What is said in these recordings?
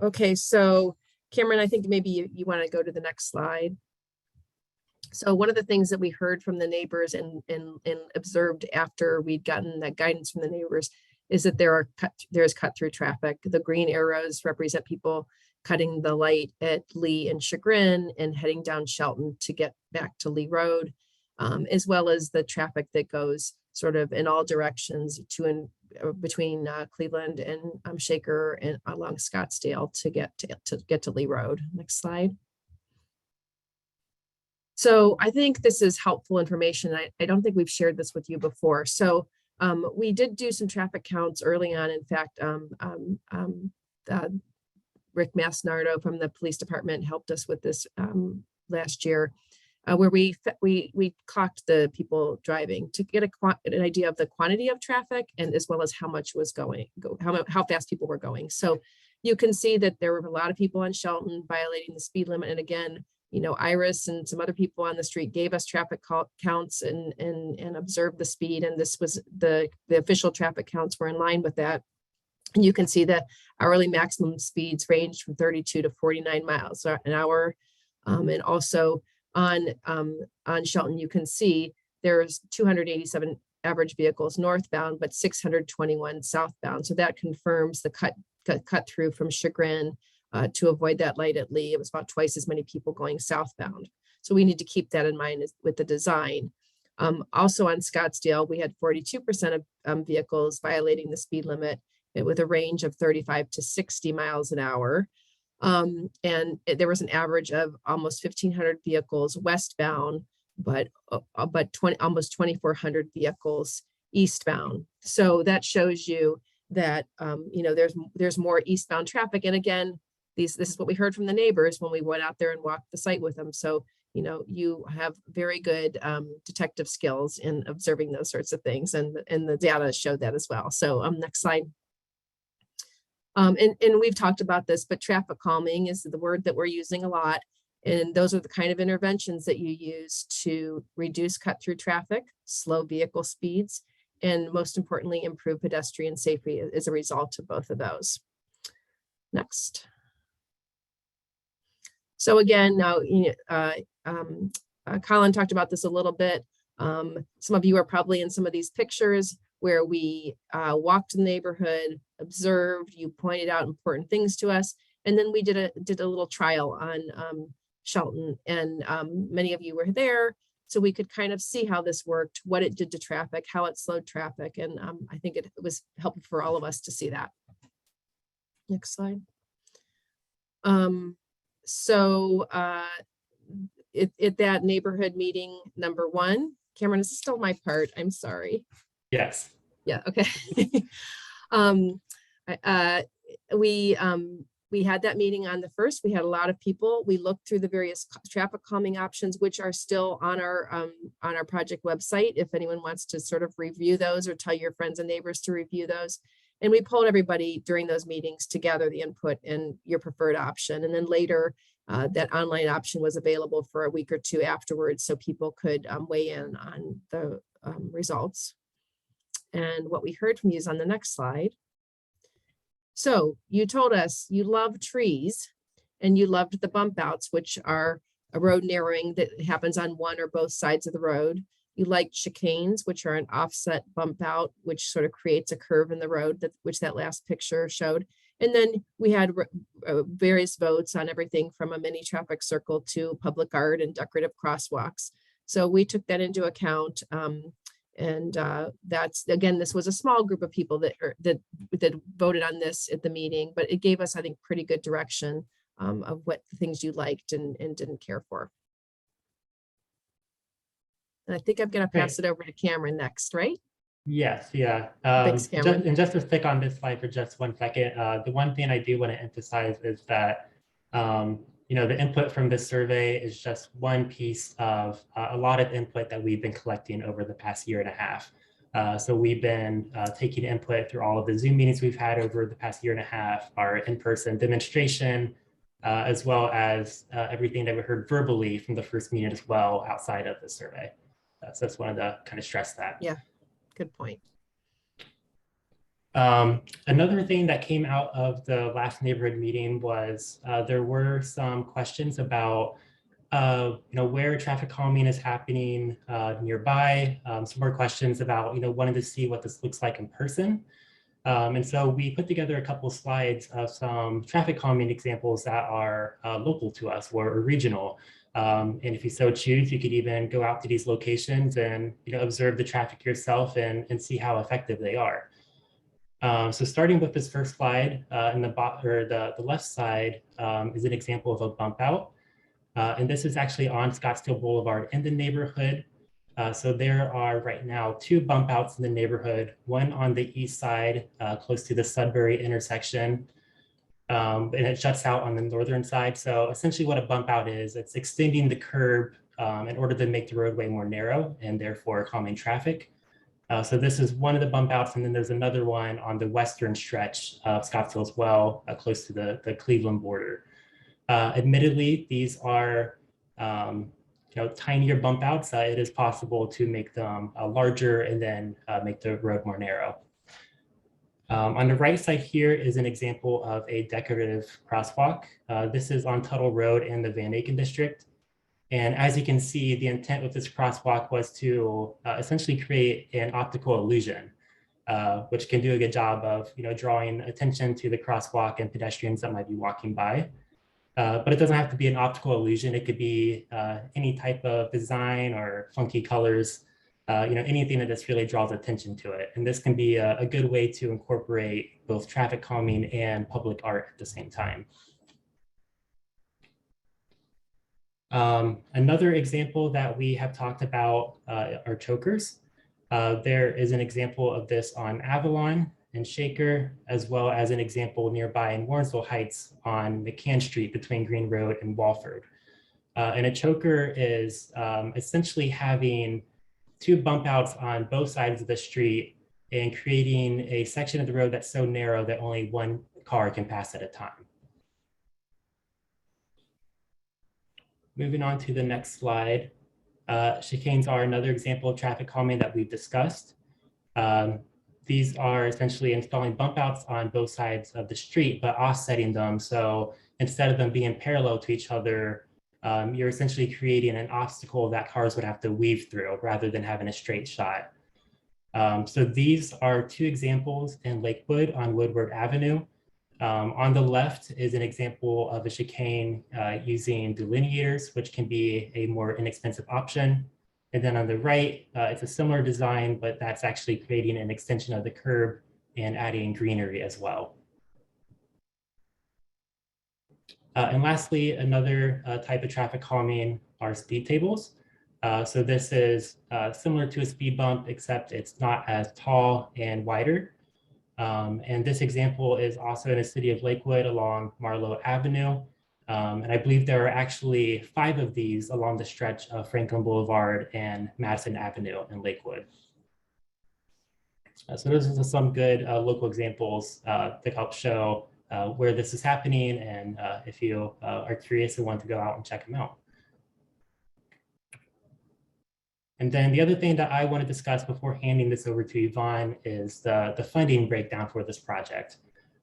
Okay, so Cameron, I think maybe you want to go to the next slide. So one of the things that we heard from the neighbors and observed after we'd gotten that guidance from the neighbors is that there's cut through traffic. The green arrows represent people cutting the light at Lee and Chagrin and heading down Shelton to get back to Lee Road, as well as the traffic that goes sort of in all directions between Cleveland and Shaker and along Scottsdale to get to Lee Road. Next slide. So I think this is helpful information. I don't think we've shared this with you before. So we did do some traffic counts early on. In fact, Rick Masnardo from the police department helped us with this last year, where we clocked the people driving to get an idea of the quantity of traffic and as well as how much was how fast people were going. So you can see that there were a lot of people on Shelton violating the speed limit. And again, you know, Iris and some other people on the street gave us traffic counts and observed the speed. And this was the official traffic counts were in line with that. And you can see that hourly maximum speeds ranged from 32 to 49 miles an hour. And also on Shelton, you can see there's 287 average vehicles northbound, but 621 southbound. So that confirms the cut through from Chagrin to avoid that light at Lee. It was about twice as many people going southbound. So we need to keep that in mind with the design. Also on Scottsdale, we had 42% of vehicles violating the speed limit with a range of 35 to 60 miles an hour. And there was an average of almost 1,500 vehicles westbound, but almost 2,400 vehicles eastbound. So that shows you that you know, there's more eastbound traffic. And again, this is what we heard from the neighbors when we went out there and walked the site with them. So, you know, you have very good detective skills in observing those sorts of things, and the data showed that as well. So next slide. And we've talked about this, but traffic calming is the word that we're using a lot. And those are the kind of interventions that you use to reduce cut through traffic, slow vehicle speeds, and most importantly, improve pedestrian safety as a result of both of those. Next. So again, now, Colin talked about this a little bit. Some of you are probably in some of these pictures where we walked the neighborhood, observed, you pointed out important things to us, and then we did a little trial on Shelton, and many of you were there, so we could kind of see how this worked, what it did to traffic, how it slowed traffic, and I think it was helpful for all of us to see that. Next slide. So at that neighborhood meeting number 1, Cameron, this is still my part. I'm sorry. Yes. Yeah. Okay. We had that meeting on the 1st. We had a lot of people. We looked through the various traffic calming options, which are still on our project website. If anyone wants to sort of review those or tell your friends and neighbors to review those. And we polled everybody during those meetings to gather the input and your preferred option. And then later, that online option was available for a week or 2 afterwards, so people could weigh in on the results. And what we heard from you is on the next slide. So you told us you love trees and you loved the bump outs, which are a road narrowing that happens on one or both sides of the road. You like chicanes, which are an offset bump out, which sort of creates a curve in the road, which that last picture showed. And then we had various votes on everything from a mini traffic circle to public art and decorative crosswalks. So we took that into account. That's, again, this was a small group of people that voted on this at the meeting, but it gave us, I think, pretty good direction of what things you liked and didn't care for. And I think I'm going to pass it over to Cameron next, right? Yes, yeah. Thanks, Cameron. And just to stick on this slide for just 1 second, the one thing I do want to emphasize is that, you know, the input from this survey is just one piece of a lot of input that we've been collecting over the past 1.5 years. So we've been taking input through all of the Zoom meetings we've had over the past 1.5 years, our in-person demonstration, as well as everything that we heard verbally from the first meeting as well outside of the survey. So that's one of the kind of stress that. Yeah, good point. Another thing that came out of the last neighborhood meeting was there were some questions about where traffic calming is happening nearby. Some more questions about wanting to see what this looks like in person. And so we put together a couple of slides of some traffic calming examples that are local to us or regional. And if you so choose, you could even go out to these locations and observe the traffic yourself and see how effective they are. So starting with this first slide, in the left side is an example of a bump out. And this is actually on Scottsdale Boulevard in the neighborhood. So there are right now 2 bump outs in the neighborhood, one on the east side, close to the Sudbury intersection, and it juts out on the northern side. So essentially what a bump out is, it's extending the curb in order to make the roadway more narrow and therefore calming traffic. So this is one of the bump outs, and then there's another one on the western stretch of Scottsdale as well, close to the Cleveland border. Admittedly, these are tinier bump outs. It is possible to make them larger and then make the road more narrow. On the right side here is an example of a decorative crosswalk. This is on Tuttle Road in the Van Aken district. And as you can see, the intent with this crosswalk was to essentially create an optical illusion, which can do a good job of drawing attention to the crosswalk and pedestrians that might be walking by. But it doesn't have to be an optical illusion. It could be any type of design or funky colors, anything that just really draws attention to it. And this can be a good way to incorporate both traffic calming and public art at the same time. Another example that we have talked about are chokers. There is an example of this on Avalon and Shaker, as well as an example nearby in Warrensville Heights on McCann Street between Green Road and Walford. And a choker is essentially having 2 bump outs on both sides of the street and creating a section of the road that's so narrow that only one car can pass at a time. Moving on to the next slide, chicanes are another example of traffic calming that we've discussed. These are essentially installing bump outs on both sides of the street, but offsetting them. So instead of them being parallel to each other, you're essentially creating an obstacle that cars would have to weave through rather than having a straight shot. So these are 2 examples in Lakewood on Woodward Avenue. On the left is an example of a chicane using delineators, which can be a more inexpensive option. And then on the right, it's a similar design, but that's actually creating an extension of the curb and adding greenery as well. And lastly, another type of traffic calming are speed tables. So this is similar to a speed bump, except it's not as tall and wider. And this example is also in the city of Lakewood along Marlowe Avenue. And I believe there are actually 5 of these along the stretch of Franklin Boulevard and Madison Avenue in Lakewood. So those are some good local examples that help show where this is happening, and if you are curious and want to go out and check them out. And then the other thing that I want to discuss before handing this over to Yvonne is the funding breakdown for this project.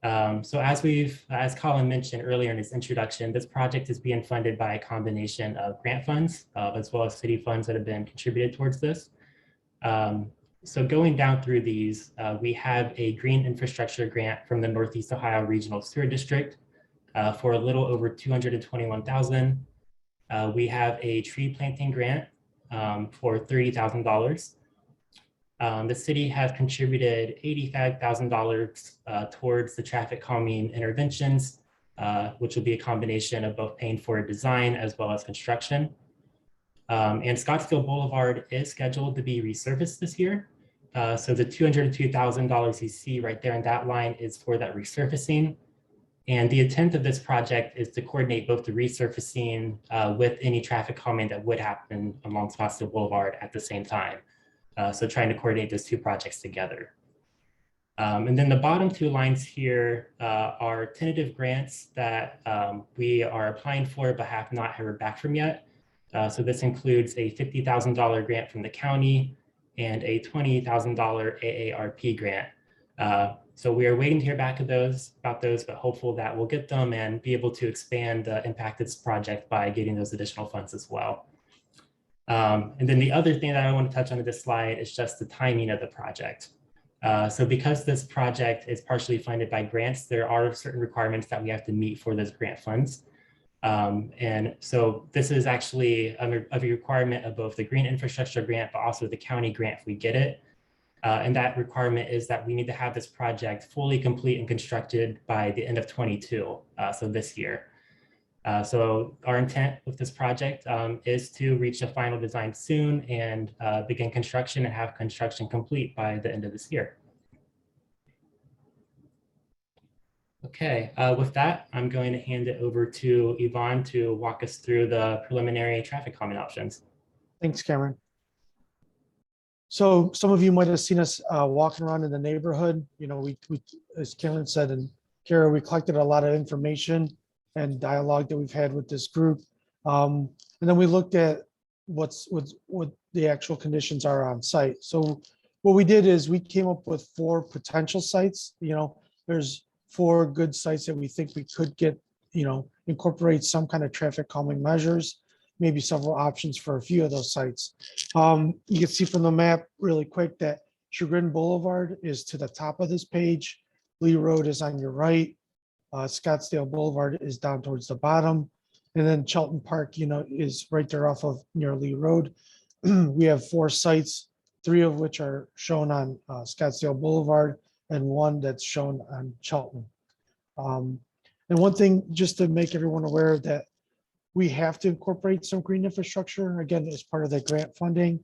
So as Colin mentioned earlier in his introduction, this project is being funded by a combination of grant funds as well as city funds that have been contributed towards this. So going down through these, we have a green infrastructure grant from the Northeast Ohio Regional Sewer District for a little over $221,000. We have a tree planting grant for $30,000. The city has contributed $85,000 towards the traffic calming interventions, which will be a combination of both paying for design as well as construction. And Scottsdale Boulevard is scheduled to be resurfaced this year. So the $202,000 you see right there in that line is for that resurfacing. And the intent of this project is to coordinate both the resurfacing with any traffic calming that would happen along Scottsdale Boulevard at the same time. So trying to coordinate those 2 projects together. And then the bottom 2 lines here are tentative grants that we are applying for but have not heard back from yet. So this includes a $50,000 grant from the county and a $20,000 AARP grant. So we are waiting to hear back about those, but hopeful that we'll get them and be able to expand the impact of this project by getting those additional funds as well. And then the other thing that I want to touch on in this slide is just the timing of the project. So because this project is partially funded by grants, there are certain requirements that we have to meet for those grant funds. And so this is actually a requirement of both the green infrastructure grant, but also the county grant if we get it. And that requirement is that we need to have this project fully complete and constructed by the end of 22, so this year. So our intent with this project is to reach a final design soon and begin construction and have construction complete by the end of this year. Okay, with that, I'm going to hand it over to Yvonne to walk us through the preliminary traffic calming options. Thanks, Cameron. So some of you might have seen us walking around in the neighborhood. You know, we as Cameron said, and Kara, we collected a lot of information and dialogue that we've had with this group. And then we looked at what the actual conditions are on site. So what we did is we came up with 4 potential sites. You know, there's 4 good sites that we think we could get, you know, incorporate some kind of traffic calming measures, maybe several options for a few of those sites. You can see from the map really quick that Chagrin Boulevard is to the top of this page. Lee Road is on your right. Scottsdale Boulevard is down towards the bottom. And then Chelton Park, you know, is right there off of near Lee Road. We have 4 sites, 3 of which are shown on Scottsdale Boulevard and 1 that's shown on Chelton. And one thing, just to make everyone aware that we have to incorporate some green infrastructure, again, as part of the grant funding.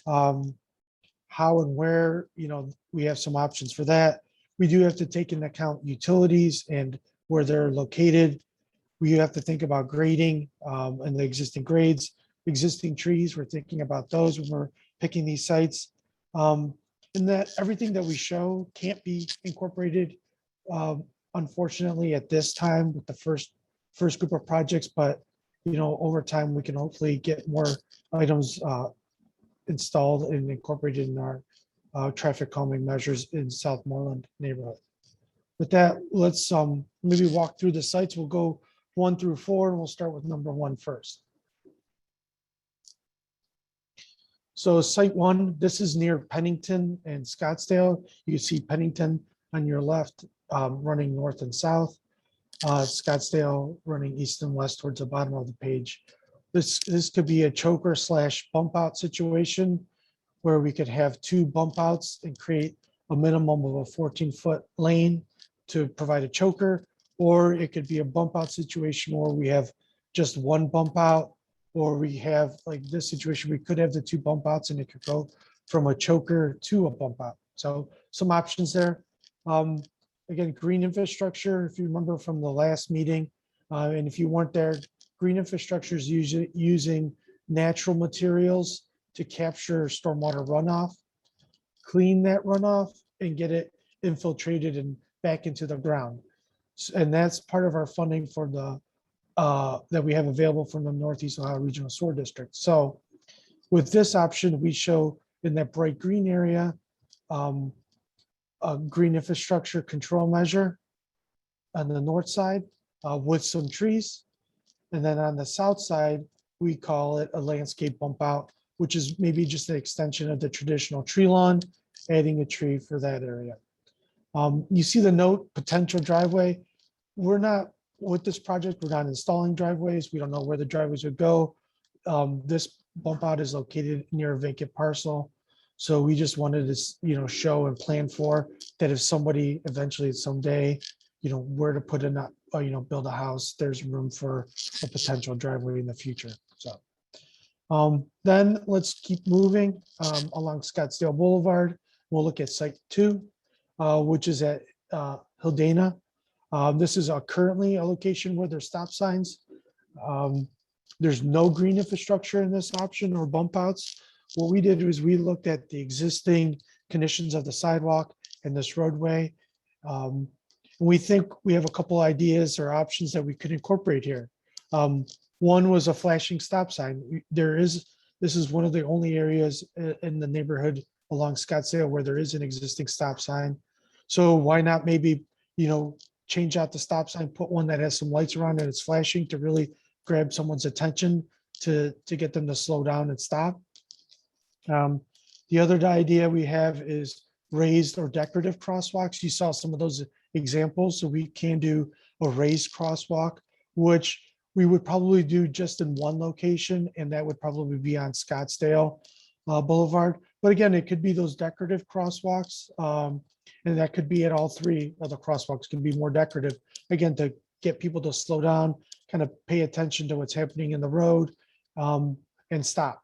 How and where, you know, we have some options for that. We do have to take into account utilities and where they're located. We have to think about grading and the existing grades, existing trees. We're thinking about those when we're picking these sites. And that everything that we show can't be incorporated, unfortunately, at this time with the first group of projects. But, you know, over time, we can hopefully get more items installed and incorporated in our traffic calming measures in South Moreland neighborhood. With that, let's maybe walk through the sites. We'll go 1 through 4, and we'll start with number 1 first. So site 1, this is near Pennington and Scottsdale. You can see Pennington on your left running north and south. Scottsdale running east and west towards the bottom of the page. This could be a choker / bump out situation where we could have 2 bump outs and create a minimum of a 14-foot lane to provide a choker, or it could be a bump out situation where we have just 1 bump out, or we have like this situation, we could have the 2 bump outs and it could go from a choker to a bump out. So some options there. Again, green infrastructure, if you remember from the last meeting, and if you weren't there, green infrastructure is using natural materials to capture stormwater runoff, clean that runoff, and get it infiltrated and back into the ground. And that's part of our funding for the that we have available from the Northeast Ohio Regional Sewer District. So with this option, we show in that bright green area, a green infrastructure control measure on the north side with some trees. And then on the south side, we call it a landscape bump out, which is maybe just an extension of the traditional tree lawn, adding a tree for that area. You see the note, potential driveway. We're not, with this project, we're not installing driveways. We don't know where the driveways would go. This bump out is located near a vacant parcel. So we just wanted to, you know, show and plan for that if somebody eventually someday, you know, where to put in, you know, build a house, there's room for a potential driveway in the future. So then let's keep moving along Scottsdale Boulevard. We'll look at site 2, which is at Hildana. This is currently a location where there's stop signs. There's no green infrastructure in this option or bump outs. What we did was we looked at the existing conditions of the sidewalk and this roadway. We think we have a couple ideas or options that we could incorporate here. One was a flashing stop sign. This is one of the only areas in the neighborhood along Scottsdale where there is an existing stop sign. So why not maybe, change out the stop sign, put one that has some lights around and it's flashing to really grab someone's attention to get them to slow down and stop. The other idea we have is raised or decorative crosswalks. You saw some of those examples. So we can do a raised crosswalk, which we would probably do just in one location, and that would probably be on Scottsdale Boulevard. But again, it could be those decorative crosswalks, and that could be at all three of the crosswalks, can be more decorative, again, to get people to slow down, kind of pay attention to what's happening in the road, and stop.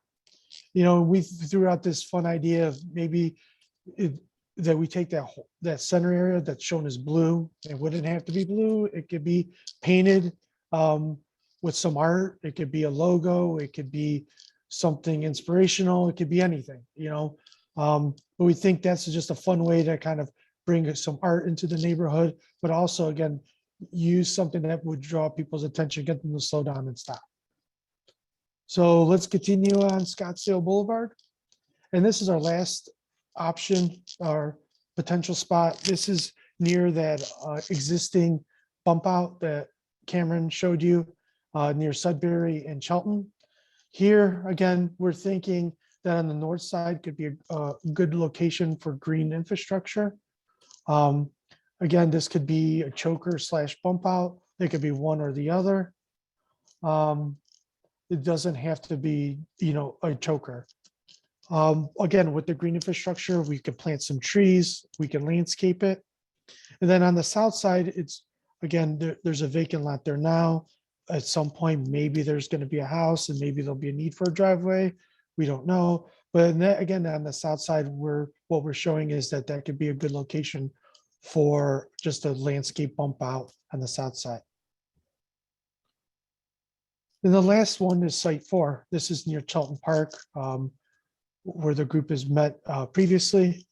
We threw out this fun idea of maybe that we take that center area that's shown as blue. It wouldn't have to be blue. It could be painted with some art. It could be a logo. It could be something inspirational. It could be anything, but we think that's just a fun way to kind of bring some art into the neighborhood, but also, again, use something that would draw people's attention, get them to slow down and stop. So let's continue on Scottsdale Boulevard. And this is our last option, our potential spot. This is near that existing bump out that Cameron showed you near Sudbury and Chelton. Here, again, we're thinking that on the north side could be a good location for green infrastructure. Again, this could be a choker / bump out. It could be one or the other. It doesn't have to be, a choker. Again, with the green infrastructure, we could plant some trees, we can landscape it. And then on the south side, it's, again, there's a vacant lot there now. At some point, maybe there's going to be a house and maybe there'll be a need for a driveway. We don't know. But again, on the south side, what we're showing is that could be a good location for just a landscape bump out on the south side. And the last one is Site 4. This is near Chelton Park, where the group has met previously.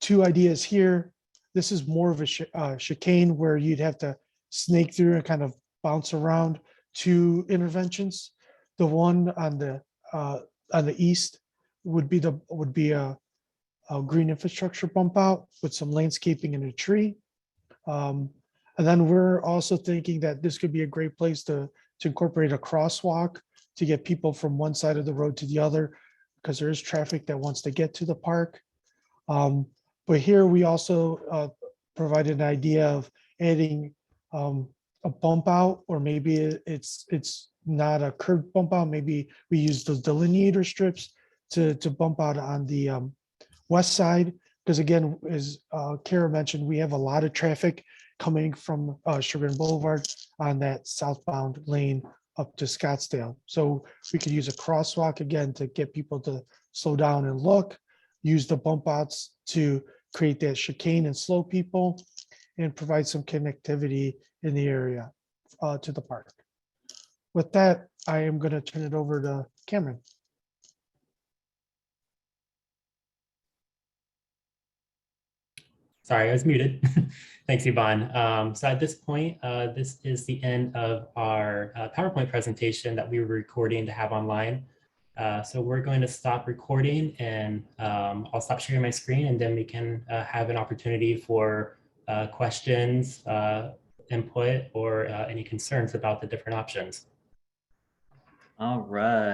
Two ideas here. This is more of a chicane where you'd have to snake through and kind of bounce around two interventions. The one on the east would be a green infrastructure bump out with some landscaping and a tree. And then we're also thinking that this could be a great place to incorporate a crosswalk to get people from one side of the road to the other, because there is traffic that wants to get to the park. But here we also provided an idea of adding a bump out, or maybe it's not a curved bump out. Maybe we use those delineator strips to bump out on the west side. Because again, as Kara mentioned, we have a lot of traffic coming from Sugar Boulevard on that southbound lane up to Scottsdale. So we could use a crosswalk again to get people to slow down and look, use the bump outs to create that chicane and slow people, and provide some connectivity in the area to the park. With that, I am going to turn it over to Cameron. Sorry, I was muted. Thanks, Yvonne. So at this point, this is the end of our PowerPoint presentation that we were recording to have online. So we're going to stop recording, and I'll stop sharing my screen, and then we can have an opportunity for questions, input, or any concerns about the different options. All right.